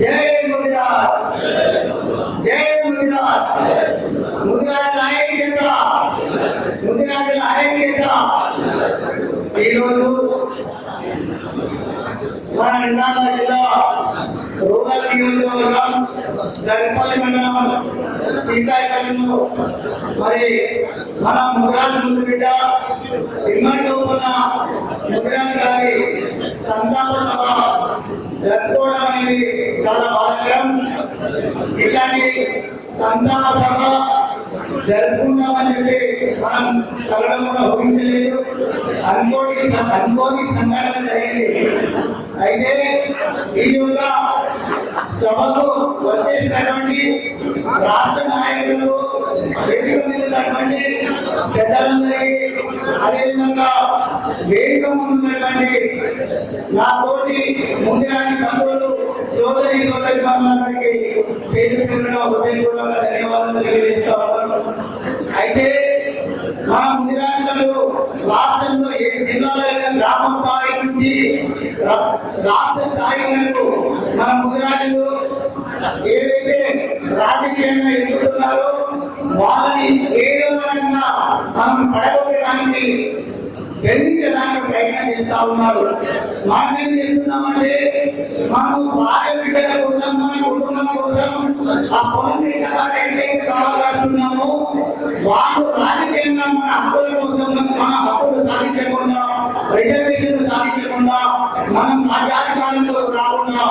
జై ముదిరాజ్, జై ముదిరాజ్, ముదిరాజ్ ఐక్యత, ముదిరాజ్ ఐక్యత. ఈరోజు మన నిజామాబాద్ జిల్లా రూరల్ నియోజకవర్గం దర్పల్లి మండలం సీతాయకల్లు మరి మన ముదిరాజ్ ముందు బిడ్డ ఇమ్మడి ఉన్న ముదిరాజ్ గారి సంతాప సభ జరుపుకోవడం అనేది చాలా బాధాకరం. ఇలాంటి సంతాప సభ జరుపుకుందామని చెప్పి మనం కలగడం కూడా ఊహించలేదు. అనుకోని సంఘటన జరిగింది. అయితే ఈ యొక్క సభకు వచ్చేసినటువంటి రాష్ట్ర నాయకులు, వేదిక మీద ఉన్నటువంటి పెద్దలందరికీ, అదేవిధంగా వేదిక ముందున్నటువంటి నా తోటి ముఖ్యమైన బంధువులు, సోదరి సోదరిమణులందరికీ పేరు పేరున హృదయపూర్వక ధన్యవాదాలు తెలియజేస్తా ఉన్నాను. అయితే మన ముదిరాజులు రాష్ట్రంలో ఏ జిల్లాలో గ్రామ స్థాయి నుంచి రాష్ట్ర స్థాయి వరకు మన ముదిరాజులు ఏదైతే రాజకీయంగా ఎదుగుతున్నారో వాళ్ళని ఏదో రకంగా మనం పడగొట్టడానికి బెదిరించడానికి ప్రయత్నం చేస్తా ఉన్నారు. మనం ఏం చేస్తున్నామంటే మనం భార్య బిడ్డల కోసం, మన కుటుంబం కోసం ఆ పొలం ఎట్లయితే కావాలనుకున్నామో వాళ్ళు రాజకీయంగా మన హక్కుల కోసం, మన హక్కులు సాధించకుండా, రిజర్వేషన్ సాధించకుండా, మనం రాజాధికారంలో రాకుండా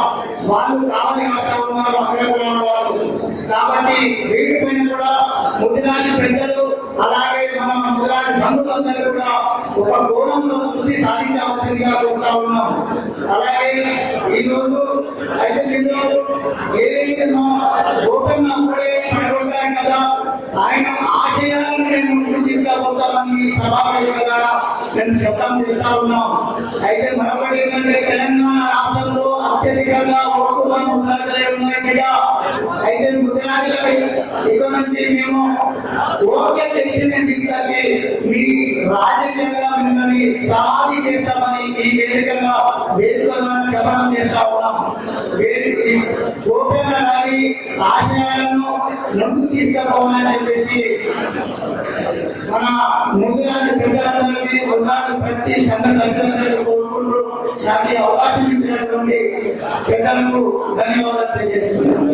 వాళ్ళు కావాలి వస్తా ఉన్నారు అగ్రకులాల వాళ్ళు. కాబట్టి వీటిపైన కూడా ముదిరాజు పెద్దలు అలాగే మన ముదిరాజు బంధువులందరూ కూడా ఒక కోణంలో దృష్టి సాధించాల్సిందిగా కోరుతా ఉన్నాం. అలాగే ఈరోజు అయితే మీరు ఏదైతే ఓపెన్ అప్పుడే పడగొడతాం కదా, ఆయన ఆశయాలను నేను ముందుకు తీసుకుపోతామని సభాపతి కదా నేను శబ్దం చేస్తా ఉన్నాం. అయితే మరొకటి ఏంటంటే తెలంగాణ రాష్ట్రంలో అత్యధికంగా ఓట్లు ఉన్నాయి కదా. అయితే ముఖ్యమంత్రి ఇక్కడ నుంచి మేము ఓట్ల చరిత్రని తీసుకొచ్చి మీ రాజకీయంగా మిమ్మల్ని సమాధి చేస్తామని ఈ వేదికగా శపథం చేస్తా ఉన్నాం. గోప్యంగా గారి ఆశయాలను ముందుకు తీసుకుపోవాలని చెప్పేసి మన ముదిరాజు పెద్దలందరికీ ప్రతి సంఘ సభ్యులందరూ కోరుకుంటూ నాకు అవకాశం ఇచ్చినటువంటి పెద్దలకు ధన్యవాదాలు తెలియజేస్తున్నాను.